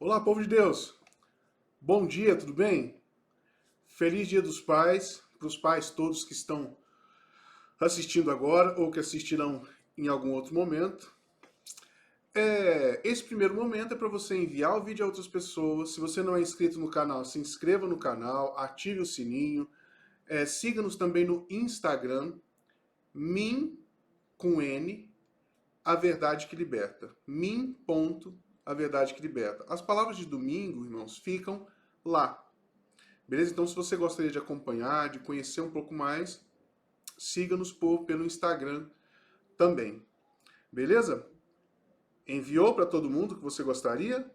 Olá, povo de Deus! Bom dia, tudo bem? Feliz Dia dos Pais, para os pais todos que estão assistindo agora ou que assistirão em algum outro momento. Esse primeiro momento é para você enviar o vídeo a outras pessoas. Se você não é inscrito no canal, se inscreva no canal, ative o sininho. Siga-nos também no Instagram, min, com N, a verdade que liberta. Min, ponto, a verdade que liberta. As palavras de domingo, irmãos, ficam lá. Beleza? Então, se você gostaria de acompanhar, de conhecer um pouco mais, siga-nos pelo Instagram também. Beleza? Enviou para todo mundo que você gostaria?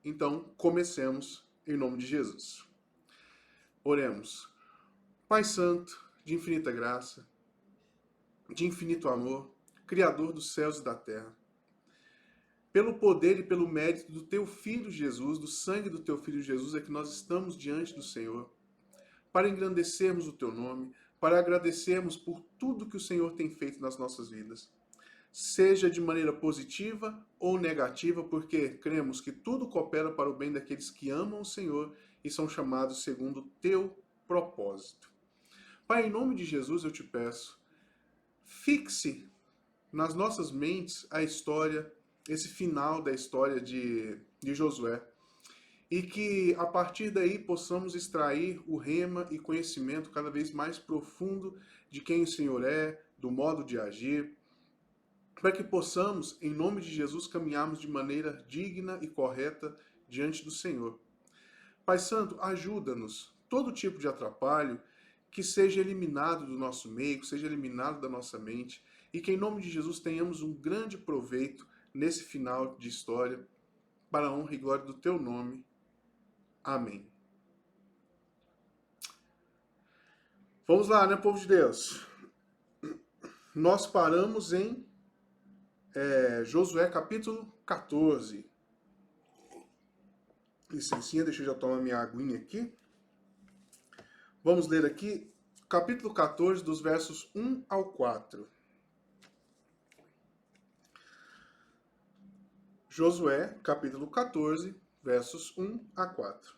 Então, comecemos em nome de Jesus. Oremos. Pai Santo, de infinita graça, de infinito amor, Criador dos céus e da terra, pelo poder e pelo mérito do Teu Filho Jesus, do sangue do Teu Filho Jesus, é que nós estamos diante do Senhor, para engrandecermos o Teu nome, para agradecermos por tudo que o Senhor tem feito nas nossas vidas. Seja de maneira positiva ou negativa, porque cremos que tudo coopera para o bem daqueles que amam o Senhor e são chamados segundo o Teu propósito. Pai, em nome de Jesus eu te peço, fixe nas nossas mentes a história, esse final da história de Josué, e que a partir daí possamos extrair o rema e conhecimento cada vez mais profundo de quem o Senhor é, do modo de agir, para que possamos, em nome de Jesus, caminharmos de maneira digna e correta diante do Senhor. Pai Santo, ajuda-nos, todo tipo de atrapalho, que seja eliminado do nosso meio, que seja eliminado da nossa mente, e que em nome de Jesus tenhamos um grande proveito nesse final de história, para a honra e glória do Teu nome. Amém. Vamos lá, né, povo de Deus? Nós paramos em Josué capítulo 14. Licencinha, deixa eu já tomar minha aguinha aqui. Vamos ler aqui capítulo 14, dos versos 1 ao 4. Josué, capítulo 14, versos 1 a 4.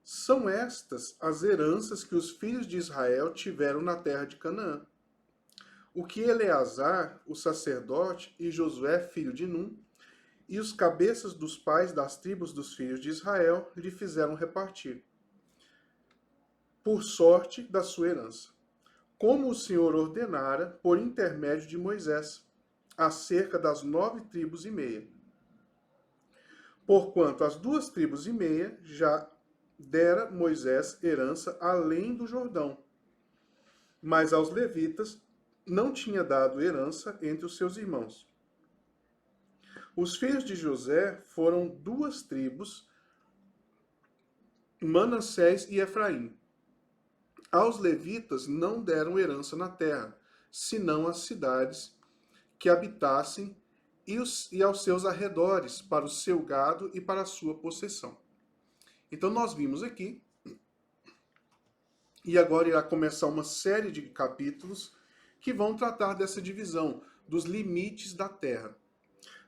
São estas as heranças que os filhos de Israel tiveram na terra de Canaã. O que Eleazar, o sacerdote, e Josué, filho de Num, e os cabeças dos pais das tribos dos filhos de Israel lhe fizeram repartir, por sorte da sua herança, como o Senhor ordenara por intermédio de Moisés, acerca das 9,5 tribos. Porquanto as 2,5 tribos já dera Moisés herança além do Jordão, mas aos levitas não tinha dado herança entre os seus irmãos. Os filhos de José foram 2 tribos, Manassés e Efraim. Aos levitas não deram herança na terra, senão as cidades que habitassem e aos seus arredores, para o seu gado e para a sua possessão. Então nós vimos aqui, e agora irá começar uma série de capítulos que vão tratar dessa divisão, dos limites da terra.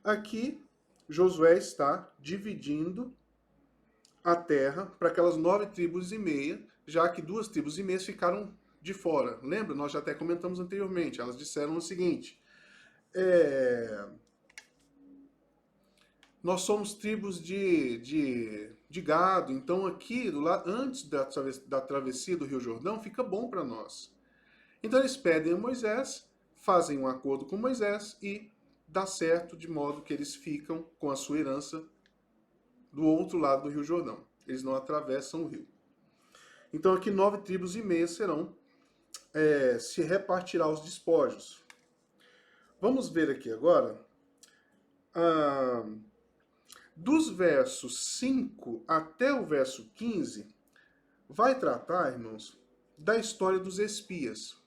Aqui, Josué está dividindo a terra para aquelas 9,5 tribos, já que 2,5 tribos ficaram de fora. Lembra? Nós já até comentamos anteriormente. Elas disseram o seguinte: nós somos tribos de gado, então aqui, do lado, antes da travessia do Rio Jordão, fica bom para nós. Então eles pedem a Moisés, fazem um acordo com Moisés e dá certo, de modo que eles ficam com a sua herança do outro lado do Rio Jordão. Eles não atravessam o rio. Então aqui 9,5 tribos serão, se repartirá os despojos. Vamos ver aqui agora, dos versos 5 até o verso 15, vai tratar, irmãos, da história dos espias.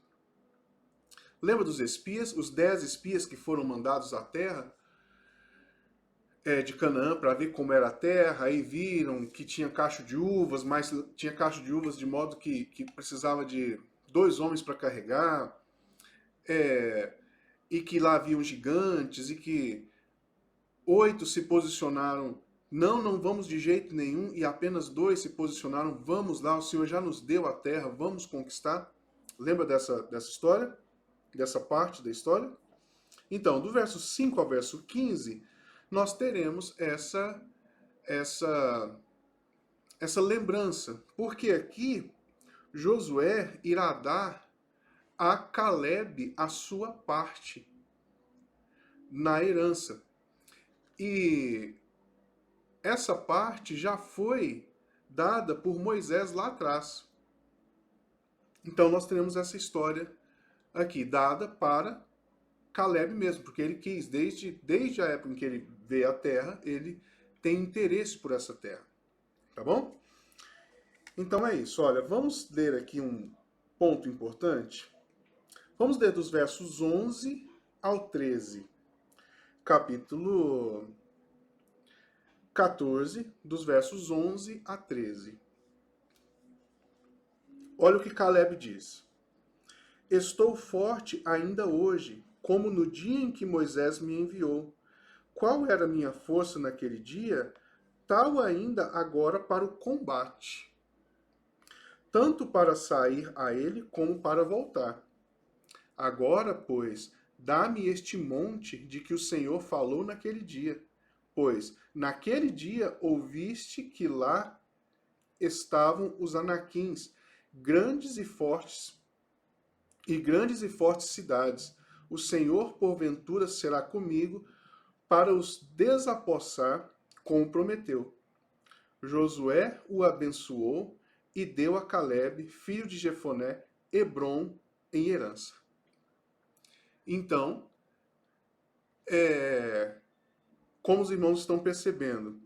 Lembra dos espias? Os 10 espias que foram mandados à terra de Canaã para ver como era a terra, aí viram que tinha cacho de uvas, mas tinha cacho de uvas de modo que precisava de 2 homens para carregar, e que lá haviam gigantes, e que 8 se posicionaram Não, não vamos de jeito nenhum, e apenas 2 se posicionaram, vamos lá, o Senhor já nos deu a terra, vamos conquistar. Lembra dessa história? Dessa parte da história? Então, do verso 5 ao verso 15, nós teremos essa, essa lembrança, porque aqui Josué irá dar a Caleb a sua parte na herança. E essa parte já foi dada por Moisés lá atrás. Então nós teremos essa história aqui, dada para Caleb mesmo, porque ele quis, desde a época em que ele vê a terra, ele tem interesse por essa terra. Tá bom? Então é isso. Olha, vamos ler aqui um ponto importante. Vamos ler dos versos 11 ao 13. Capítulo 14, dos versos 11 a 13. Olha o que Caleb diz. Estou forte ainda hoje, como no dia em que Moisés me enviou. Qual era a minha força naquele dia? Tal ainda agora para o combate. Tanto para sair a ele como para voltar. Agora, pois, dá-me este monte de que o Senhor falou naquele dia. Pois, naquele dia ouviste que lá estavam os anaquins, grandes e fortes cidades. O Senhor, porventura, será comigo para os desapossar, como prometeu. Josué o abençoou e deu a Caleb, filho de Jefoné, Hebrom em herança. Então, como os irmãos estão percebendo,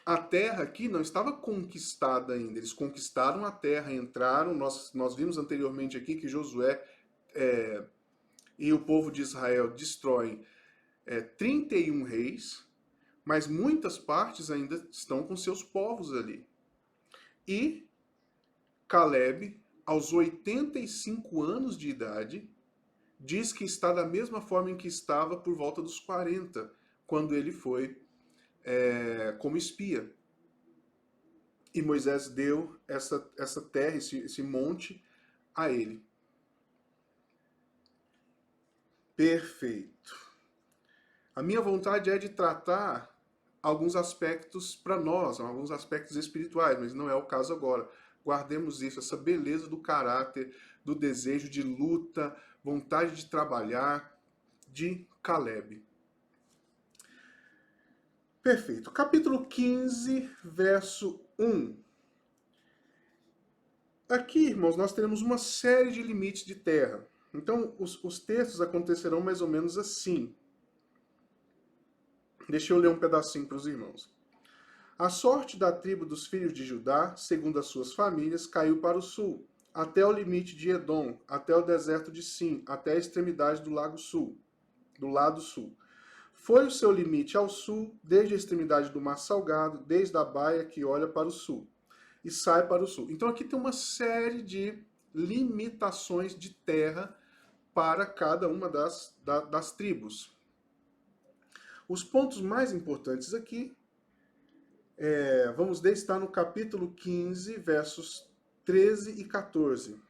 a terra aqui não estava conquistada ainda. Eles conquistaram a terra, entraram. Nós vimos anteriormente aqui que Josué e o povo de Israel destroem 31 reis, mas muitas partes ainda estão com seus povos ali. E Caleb, aos 85 anos de idade, diz que está da mesma forma em que estava por volta dos 40, quando ele foi como espia. E Moisés deu essa terra, esse monte, a ele. Perfeito. A minha vontade é de tratar alguns aspectos para nós, alguns aspectos espirituais, mas não é o caso agora. Guardemos isso, essa beleza do caráter, do desejo de luta, vontade de trabalhar, de Caleb. Perfeito. Capítulo 15, verso 1. Aqui, irmãos, nós teremos uma série de limites de terra. Então, os textos acontecerão mais ou menos assim. Deixa eu ler um pedacinho para os irmãos. A sorte da tribo dos filhos de Judá, segundo as suas famílias, caiu para o sul, até o limite de Edom, até o deserto de Sim, até a extremidade do lado sul. Foi o seu limite ao sul, desde a extremidade do Mar Salgado, desde a baia que olha para o sul, e sai para o sul. Então aqui tem uma série de limitações de terra para cada uma das tribos. Os pontos mais importantes aqui, vamos ver, está no capítulo 15, versos 13 e 14.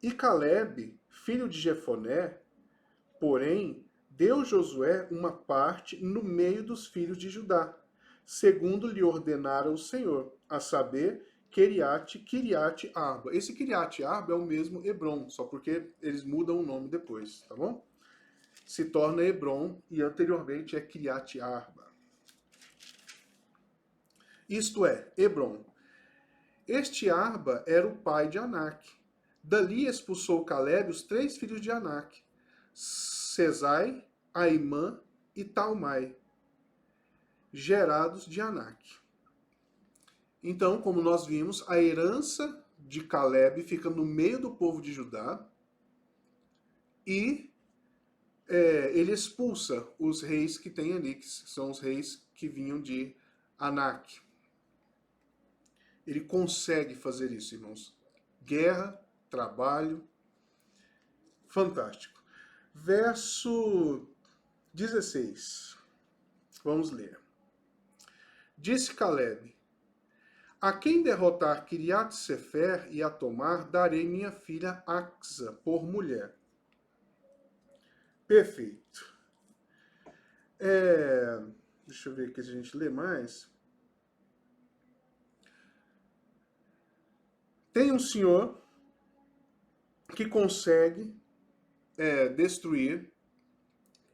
E Caleb, filho de Jefoné, porém, deu Josué uma parte no meio dos filhos de Judá, segundo lhe ordenara o Senhor, a saber, Kiriat Arba. Esse Kiriat Arba é o mesmo Hebron, só porque eles mudam o nome depois, tá bom? Se torna Hebron e anteriormente é Kiriat Arba. Isto é, Hebron. Este Arba era o pai de Anak. Dali expulsou Caleb os 3 filhos de Anak, Sesai, Aimã e Talmai, gerados de Anak. Então, como nós vimos, a herança de Caleb fica no meio do povo de Judá e ele expulsa os reis que tem ali, que são os reis que vinham de Anak. Ele consegue fazer isso, irmãos. Guerra, trabalho, fantástico. Verso 16. Vamos ler. Disse Caleb: a quem derrotar Kiriat Sefer e a tomar, darei minha filha Axa por mulher. Perfeito. Deixa eu ver aqui se a gente lê mais. Tem um senhor que consegue destruir,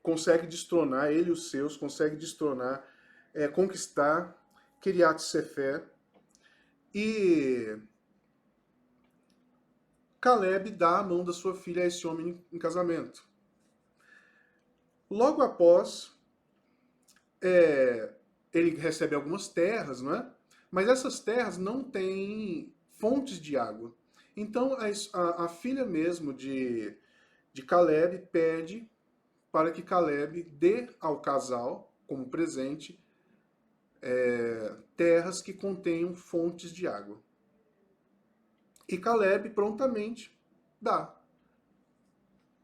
consegue destronar, ele e os seus, consegue destronar, conquistar Kiriat Sefer. E Caleb dá a mão da sua filha a esse homem em casamento. Logo após, ele recebe algumas terras, não é? Mas essas terras não têm fontes de água. Então a filha mesmo de Caleb pede para que Caleb dê ao casal, como presente, terras que contenham fontes de água. E Caleb prontamente dá.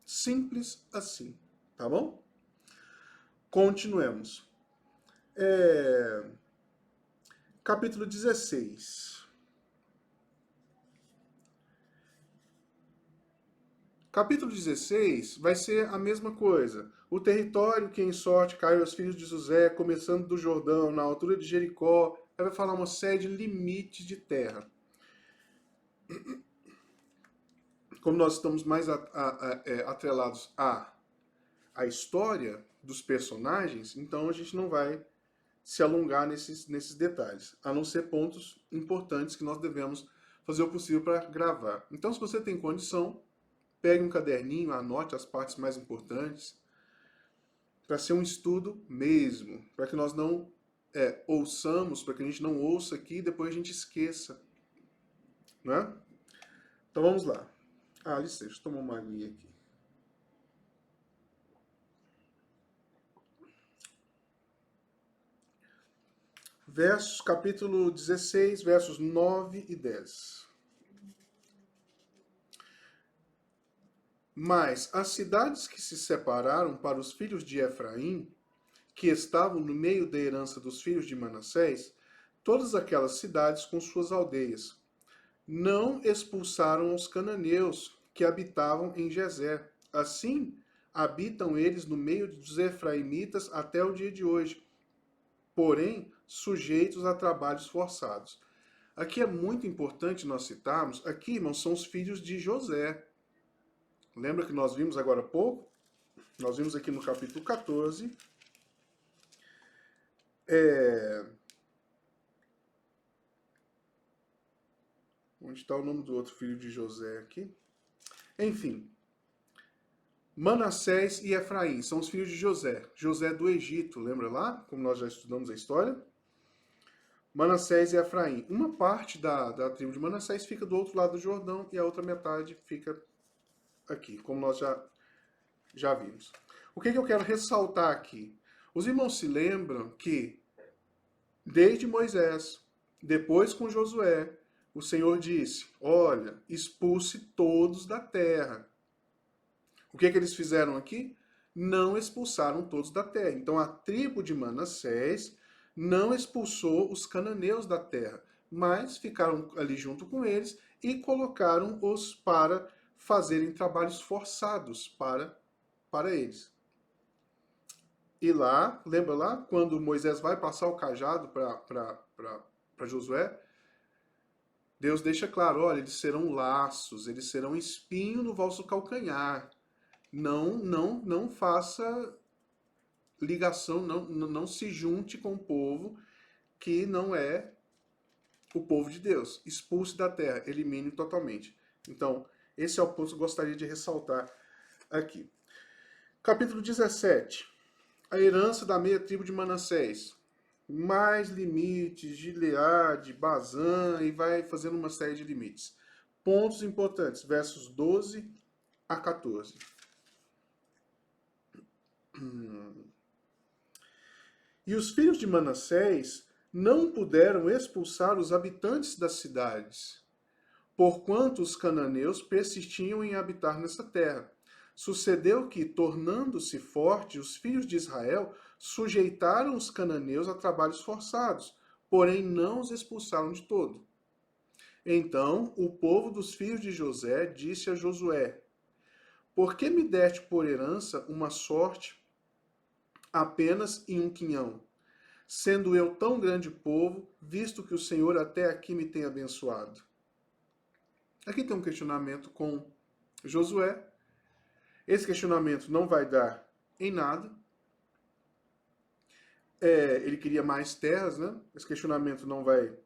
Simples assim, tá bom? Continuemos. Capítulo 16. Capítulo 16 vai ser a mesma coisa. O território que em sorte caiu aos filhos de José, começando do Jordão, na altura de Jericó, vai falar uma série de limites de terra. Como nós estamos mais atrelados à história dos personagens, então a gente não vai se alongar nesses detalhes, a não ser pontos importantes que nós devemos fazer o possível para gravar. Então, se você tem condição, pegue um caderninho, anote as partes mais importantes, para ser um estudo mesmo, para que nós não ouçamos, para que a gente não ouça aqui e depois a gente esqueça. Né? Então vamos lá. Licença, deixa eu tomar uma aguinha aqui. Capítulo 16, versos 9 e 10. Mas as cidades que se separaram para os filhos de Efraim, que estavam no meio da herança dos filhos de Manassés, todas aquelas cidades com suas aldeias, não expulsaram os cananeus que habitavam em Gezer. Assim, habitam eles no meio dos efraimitas até o dia de hoje, porém sujeitos a trabalhos forçados. Aqui é muito importante nós citarmos, aqui, irmãos, são os filhos de José. Lembra que nós vimos agora há pouco? Nós vimos aqui no capítulo 14. Onde está o nome do outro filho de José aqui? Enfim. Manassés e Efraim são os filhos de José. José do Egito, lembra lá? Como nós já estudamos a história. Manassés e Efraim. Uma parte da tribo de Manassés fica do outro lado do Jordão e a outra metade fica aqui, como nós já vimos. O que eu quero ressaltar aqui? Os irmãos se lembram que, desde Moisés, depois com Josué, o Senhor disse, olha, expulse todos da terra. O que eles fizeram aqui? Não expulsaram todos da terra. Então a tribo de Manassés não expulsou os cananeus da terra, mas ficaram ali junto com eles e colocaram-os para fazerem trabalhos forçados para eles. E lá, lembra lá, quando Moisés vai passar o cajado para Josué, Deus deixa claro, olha, eles serão laços, eles serão espinho no vosso calcanhar. Não faça ligação, não se junte com o povo que não é o povo de Deus. Expulse da terra, elimine totalmente. Então, esse é o ponto que eu gostaria de ressaltar aqui. Capítulo 17. A herança da meia tribo de Manassés. Mais limites, Gileade, Bazã, e vai fazendo uma série de limites. Pontos importantes, versos 12 a 14. E os filhos de Manassés não puderam expulsar os habitantes das cidades, porquanto os cananeus persistiam em habitar nessa terra. Sucedeu que, tornando-se forte, os filhos de Israel sujeitaram os cananeus a trabalhos forçados, porém não os expulsaram de todo. Então o povo dos filhos de José disse a Josué: Por que me deste por herança uma sorte apenas em um quinhão? Sendo eu tão grande povo, visto que o Senhor até aqui me tem abençoado. Aqui tem um questionamento com Josué. Esse questionamento não vai dar em nada. Ele queria mais terras, né? Esse questionamento não vai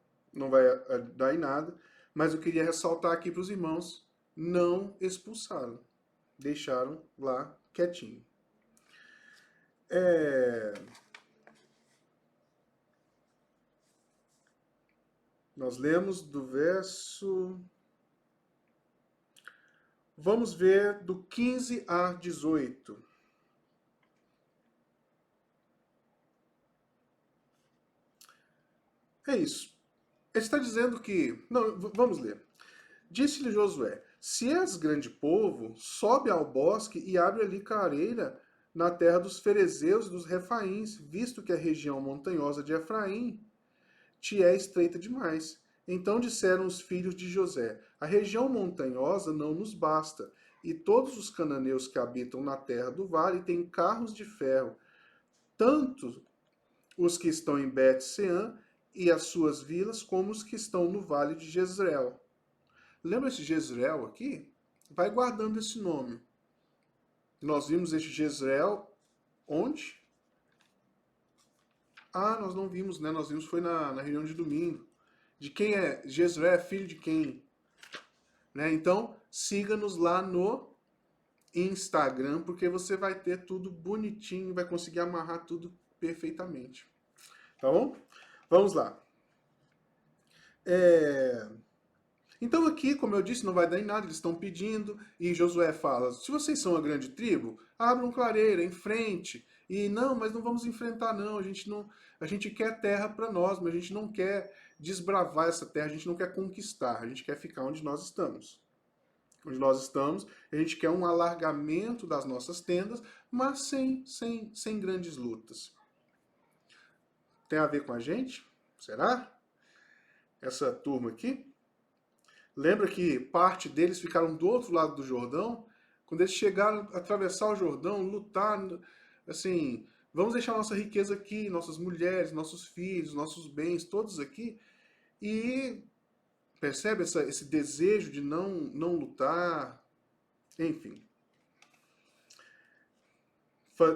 dar em nada. Mas eu queria ressaltar aqui para os irmãos, não expulsaram. Deixaram lá quietinho. Nós lemos do verso... Vamos ver do 15 a 18. É isso. Ele está dizendo que... Não, vamos ler. Disse-lhe Josué, se és grande povo, sobe ao bosque e abre ali clareira na terra dos ferezeus e dos refaíns, visto que a região montanhosa de Efraim te é estreita demais. Então disseram os filhos de José, a região montanhosa não nos basta, e todos os cananeus que habitam na terra do vale têm carros de ferro, tanto os que estão em Bet-Sean e as suas vilas, como os que estão no vale de Jezreel. Lembra esse Jezreel aqui? Vai guardando esse nome. Nós vimos esse Jezreel onde? Nós não vimos, né? Nós vimos foi na reunião de domingo. De quem é? Jezreel é filho de quem? Né? Então, siga-nos lá no Instagram, porque você vai ter tudo bonitinho, vai conseguir amarrar tudo perfeitamente. Tá bom? Vamos lá. Então aqui, como eu disse, não vai dar em nada, eles estão pedindo, e Josué fala, se vocês são uma grande tribo, abram clareira, em frente. E não, mas não vamos enfrentar não, a gente quer terra para nós, mas a gente não quer desbravar essa terra, a gente não quer conquistar, a gente quer ficar onde nós estamos. Onde nós estamos, a gente quer um alargamento das nossas tendas, mas sem grandes lutas. Tem a ver com a gente? Será? Essa turma aqui? Lembra que parte deles ficaram do outro lado do Jordão? Quando eles chegaram a atravessar o Jordão, lutar, assim, vamos deixar nossa riqueza aqui, nossas mulheres, nossos filhos, nossos bens, todos aqui. E percebe esse desejo de não lutar? Enfim.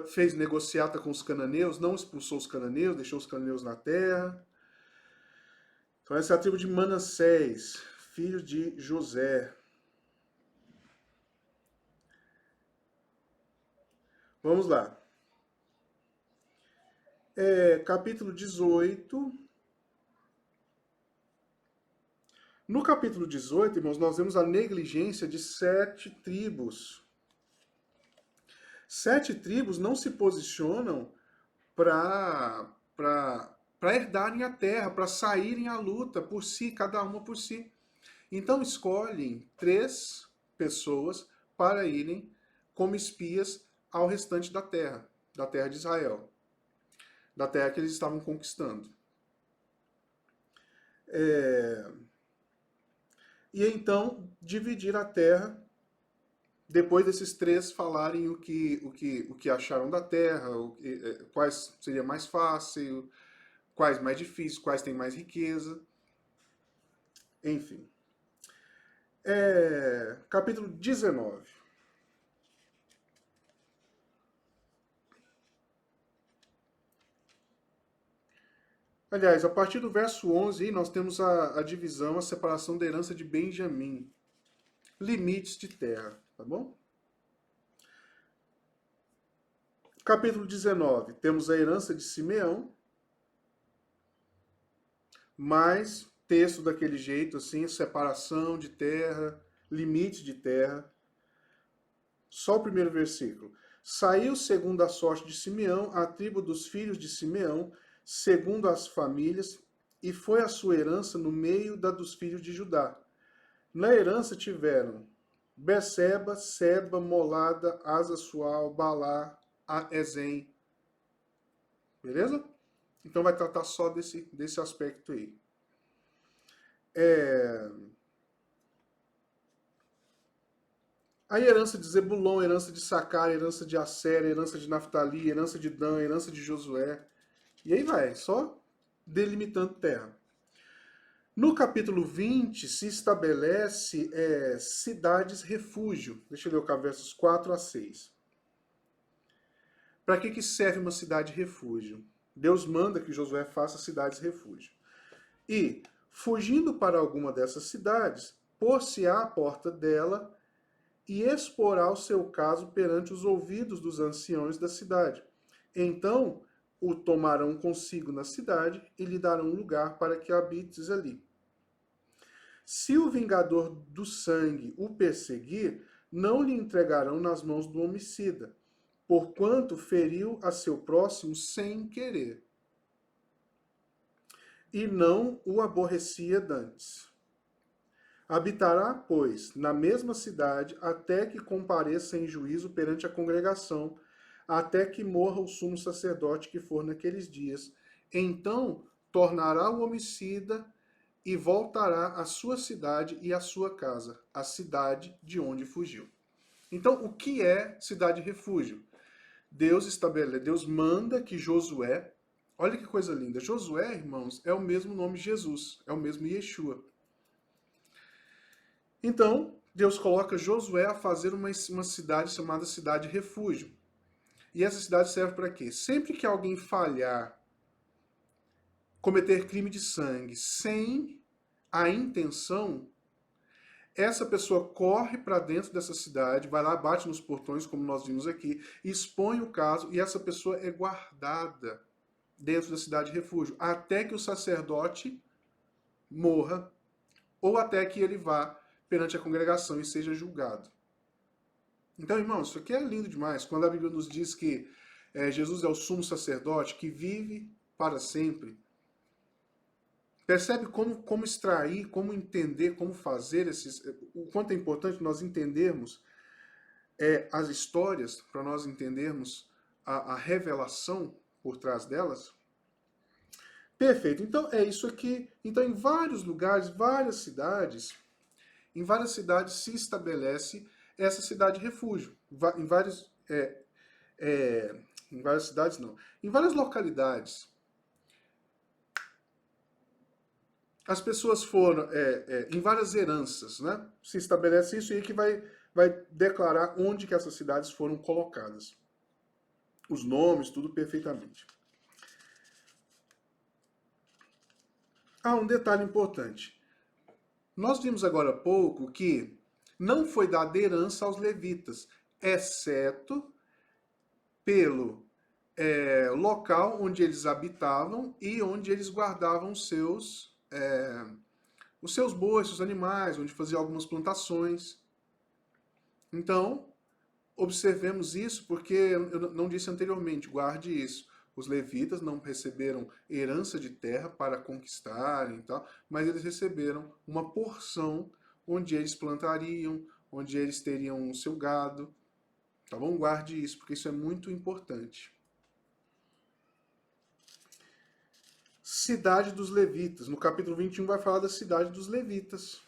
Fez negociata com os cananeus, não expulsou os cananeus, deixou os cananeus na terra. Então essa é a tribo de Manassés, filho de José. Vamos lá. Capítulo 18. No capítulo 18, irmãos, nós vemos a negligência de 7 tribos. 7 tribos não se posicionam para herdarem a terra, para saírem à luta por si, cada uma por si. Então escolhem 3 pessoas para irem como espias ao restante da terra de Israel, da terra que eles estavam conquistando. E então dividir a terra, depois desses 3 falarem o que acharam da terra, quais seria mais fácil, quais mais difíceis, quais têm mais riqueza, enfim. Capítulo 19. Aliás, a partir do verso 11, nós temos a divisão, a separação da herança de Benjamim. Limites de terra, tá bom? Capítulo 19, temos a herança de Simeão, mais texto daquele jeito, assim, separação de terra, limite de terra. Só o primeiro versículo. Saiu segundo a sorte de Simeão, a tribo dos filhos de Simeão, segundo as famílias, e foi a sua herança no meio da dos filhos de Judá. Na herança tiveram Beceba, Seba, Molada, Asa-Sual, Balá, Ezem. Beleza? Então vai tratar só desse aspecto aí. A herança de Zebulon, herança de Sacar, herança de Asser, herança de Naftali, herança de Dan, herança de Josué. E aí vai, só delimitando terra. No capítulo 20 se estabelece cidades-refúgio. Deixa eu ler o versos 4 a 6. Para que serve uma cidade-refúgio? Deus manda que Josué faça cidades-refúgio. E, fugindo para alguma dessas cidades, pôr-se-á à porta dela e exporá o seu caso perante os ouvidos dos anciões da cidade. Então o tomarão consigo na cidade e lhe darão lugar para que habites ali. Se o vingador do sangue o perseguir, não lhe entregarão nas mãos do homicida, porquanto feriu a seu próximo sem querer, e não o aborrecia dantes. Habitará, pois, na mesma cidade, até que compareça em juízo perante a congregação, até que morra o sumo sacerdote que for naqueles dias. Então tornará o homicida e voltará à sua cidade e à sua casa, a cidade de onde fugiu. Então, o que é cidade-refúgio? Deus manda que Josué, olha que coisa linda, Josué, irmãos, é o mesmo nome de Jesus, é o mesmo Yeshua. Então, Deus coloca Josué a fazer uma cidade chamada cidade-refúgio. E essa cidade serve para quê? Sempre que alguém falhar, cometer crime de sangue sem a intenção, essa pessoa corre para dentro dessa cidade, vai lá, bate nos portões, como nós vimos aqui, expõe o caso e essa pessoa é guardada dentro da cidade-refúgio, até que o sacerdote morra ou até que ele vá perante a congregação e seja julgado. Então, irmãos, isso aqui é lindo demais. Quando a Bíblia nos diz que Jesus é o sumo sacerdote que vive para sempre, percebe como extrair, como entender, como fazer o quanto é importante nós entendermos as histórias, para nós entendermos a revelação por trás delas? Perfeito. Então, é isso aqui. Então, em vários lugares, em várias cidades se estabelece essa cidade-refúgio. Em várias cidades, não. Em várias localidades. As pessoas foram, em várias heranças, né? Se estabelece isso e aí que vai declarar onde que essas cidades foram colocadas. Os nomes, tudo perfeitamente. Ah, um detalhe importante. Nós vimos agora há pouco que não foi dada herança aos levitas, exceto pelo local onde eles habitavam e onde eles guardavam os seus bois, seus animais, onde faziam algumas plantações. Então, observemos isso porque eu não disse anteriormente, guarde isso. Os levitas não receberam herança de terra para conquistarem e tal, mas eles receberam uma porção onde eles plantariam, onde eles teriam o seu gado. Tá bom? Guarde isso, porque isso é muito importante. Cidade dos levitas. No capítulo 21 vai falar da cidade dos levitas.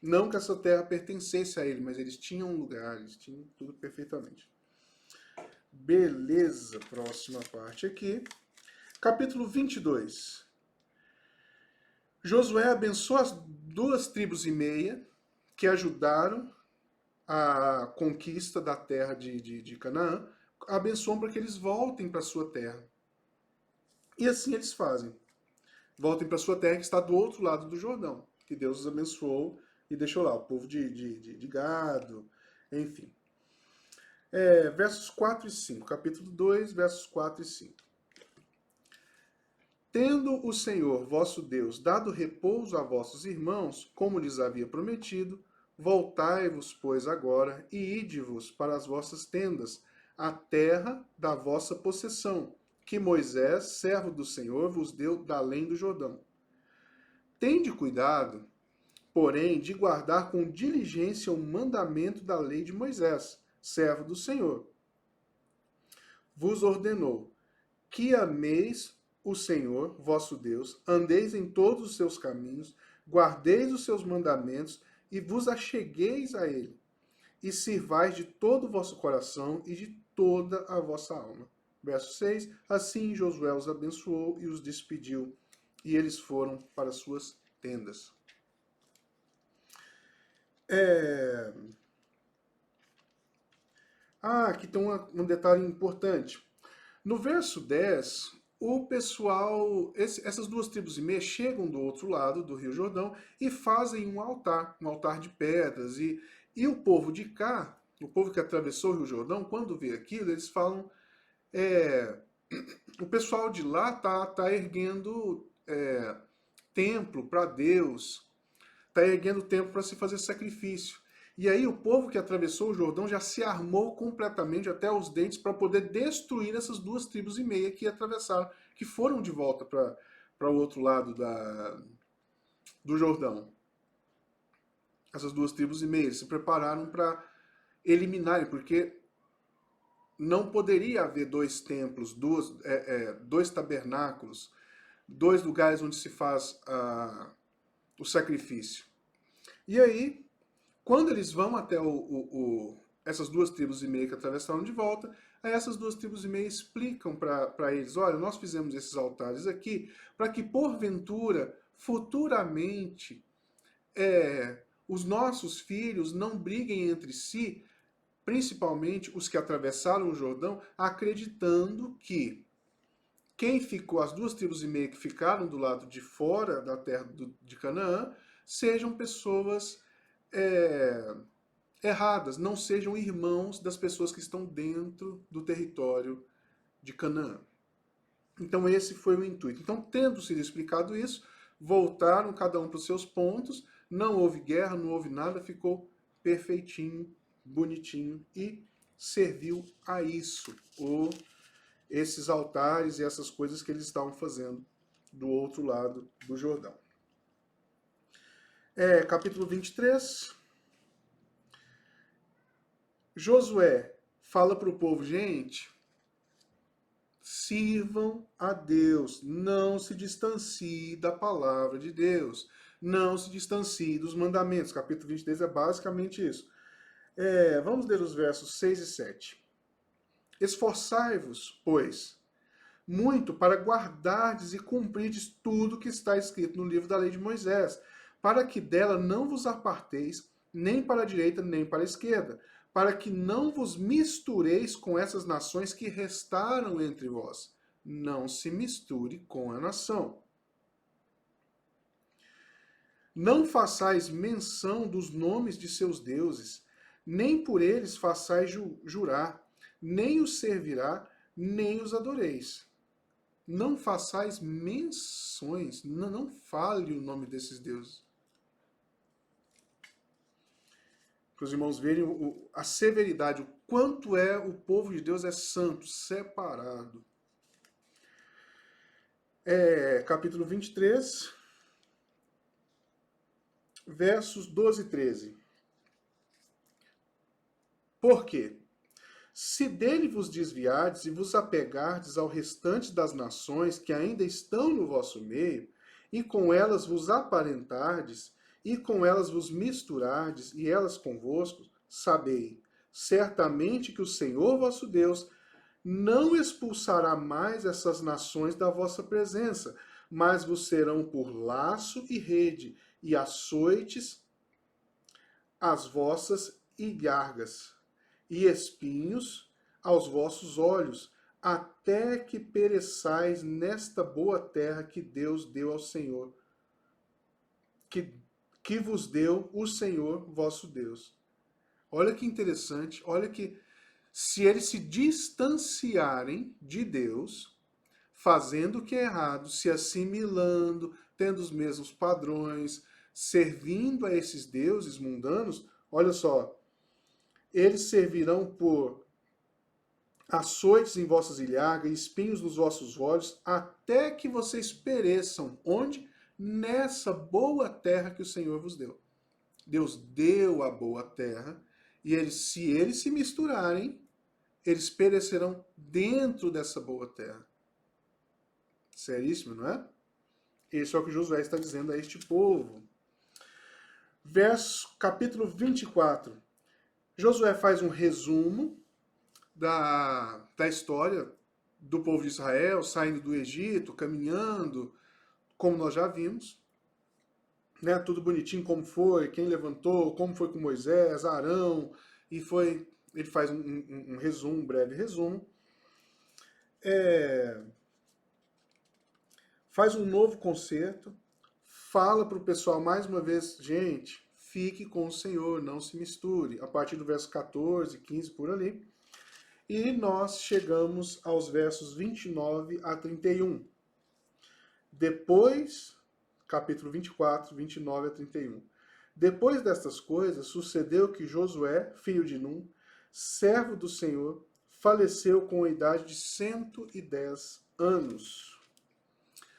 Não que essa terra pertencesse a ele, mas eles tinham um lugar, eles tinham tudo perfeitamente. Beleza, próxima parte aqui. Capítulo 22. Josué abençoa as 2,5 tribos que ajudaram a conquista da terra de Canaã, abençoam para que eles voltem para a sua terra. E assim eles fazem. Voltem para a sua terra que está do outro lado do Jordão, que Deus os abençoou e deixou lá o povo de gado, enfim. Versos 4 e 5, capítulo 2, versos 4 e 5. Tendo o Senhor, vosso Deus, dado repouso a vossos irmãos, como lhes havia prometido, voltai-vos, pois, agora, e ide-vos para as vossas tendas, a terra da vossa possessão, que Moisés, servo do Senhor, vos deu da além do Jordão. Tende cuidado, porém, de guardar com diligência o mandamento da lei de Moisés, servo do Senhor. Vos ordenou que ameis o Senhor, vosso Deus, andeis em todos os seus caminhos, guardeis os seus mandamentos e vos achegueis a ele, e sirvais de todo o vosso coração e de toda a vossa alma. Verso 6, assim Josué os abençoou e os despediu, e eles foram para suas tendas. Aqui tem um detalhe importante. No verso 10, o pessoal, essas duas tribos e meia chegam do outro lado do Rio Jordão e fazem um altar de pedras. E o povo de cá, o povo que atravessou o Rio Jordão, quando vê aquilo, eles falam, o pessoal de lá tá erguendo templo para Deus, tá erguendo templo para se fazer sacrifício. E aí o povo que atravessou o Jordão já se armou completamente até os dentes para poder destruir essas duas tribos e meia que atravessaram, que foram de volta para o outro lado do Jordão. Essas duas tribos e meia se prepararam para eliminarem, porque não poderia haver dois templos, dois tabernáculos, dois lugares onde se faz o sacrifício. E aí, quando eles vão até essas duas tribos e meia que atravessaram de volta, aí essas duas tribos e meia explicam para eles, olha, nós fizemos esses altares aqui para que, porventura, futuramente, os nossos filhos não briguem entre si, principalmente os que atravessaram o Jordão, acreditando que quem ficou, as duas tribos e meia que ficaram do lado de fora da terra de Canaã, sejam pessoas erradas, não sejam irmãos das pessoas que estão dentro do território de Canaã. Então esse foi o intuito. Então, tendo sido explicado isso, voltaram cada um para os seus pontos, não houve guerra, não houve nada, ficou perfeitinho, bonitinho e serviu a isso, esses altares e essas coisas que eles estavam fazendo do outro lado do Jordão. Capítulo 23. Josué fala para o povo, gente, sirvam a Deus, não se distancie da palavra de Deus, não se distancie dos mandamentos. Capítulo 23 é basicamente isso. Vamos ler os versos 6 e 7. Esforçai-vos, pois, muito para guardardes e cumprirdes tudo que está escrito no livro da lei de Moisés, para que dela não vos aparteis, nem para a direita, nem para a esquerda, para que não vos mistureis com essas nações que restaram entre vós. Não se misture com a nação. Não façais menção dos nomes de seus deuses, nem por eles façais jurar, nem os servirá, nem os adoreis. Não façais menções, não fale o nome desses deuses. Para os irmãos verem a severidade, o quanto o povo de Deus é santo, separado. Capítulo 23, versos 12 e 13. Por quê? Se dele vos desviardes e vos apegardes ao restante das nações que ainda estão no vosso meio, e com elas vos aparentardes, e com elas vos misturardes, e elas convosco, sabei, certamente que o Senhor vosso Deus não expulsará mais essas nações da vossa presença, mas vos serão por laço e rede, e açoites as vossas ilhargas, e espinhos aos vossos olhos, até que pereçais nesta boa terra que Deus deu ao Senhor, que vos deu o Senhor vosso Deus. Olha que interessante, olha que se eles se distanciarem de Deus, fazendo o que é errado, se assimilando, tendo os mesmos padrões, servindo a esses deuses mundanos, olha só, eles servirão por açoites em vossas ilhargas, espinhos nos vossos olhos, até que vocês pereçam. Onde? Nessa boa terra que o Senhor vos deu. Deus deu a boa terra, e se eles se misturarem, eles perecerão dentro dessa boa terra. Seríssimo, não é? Isso é o que Josué está dizendo a este povo. Capítulo 24. Josué faz um resumo da história do povo de Israel, saindo do Egito, caminhando, como nós já vimos. Né, tudo bonitinho, como foi, quem levantou, como foi com Moisés, Arão, e foi. Ele faz um resumo, um breve resumo. Faz um novo concerto, fala para o pessoal mais uma vez, gente, fique com o Senhor, não se misture. A partir do verso 14, 15, por ali. E nós chegamos aos versos 29 a 31. Depois, capítulo 24, 29 a 31. Depois destas coisas, sucedeu que Josué, filho de Num, servo do Senhor, faleceu com a idade de 110 anos.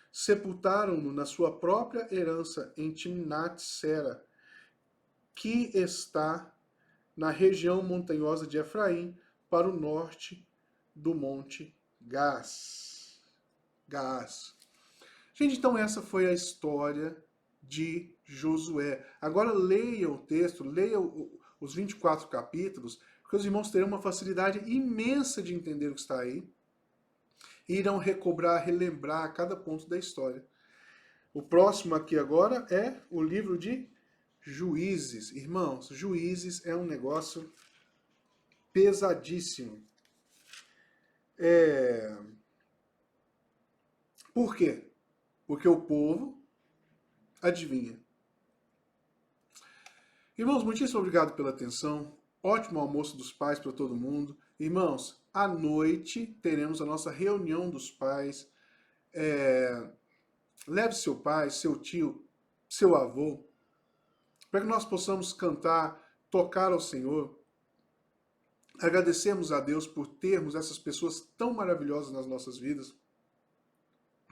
Sepultaram-no na sua própria herança em Timnat-Sera, que está na região montanhosa de Efraim, para o norte do Monte Gás. Gente, então essa foi a história de Josué. Agora leia o texto, leia os 24 capítulos, porque os irmãos terão uma facilidade imensa de entender o que está aí e irão recobrar, relembrar cada ponto da história. O próximo aqui agora é o livro de Juízes. Irmãos, Juízes é um negócio pesadíssimo. Por quê? Porque o povo adivinha. Irmãos, muitíssimo obrigado pela atenção. Ótimo almoço dos pais para todo mundo. Irmãos, à noite teremos a nossa reunião dos pais. Leve seu pai, seu tio, seu avô, para que nós possamos cantar, tocar ao Senhor. Agradecemos a Deus por termos essas pessoas tão maravilhosas nas nossas vidas.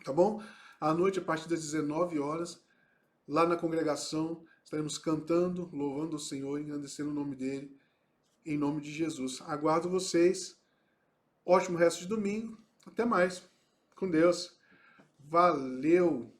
Tá bom? À noite, a partir das 19 horas, lá na congregação, estaremos cantando, louvando o Senhor, engrandecendo o nome dele, em nome de Jesus. Aguardo vocês. Ótimo resto de domingo. Até mais. Com Deus. Valeu!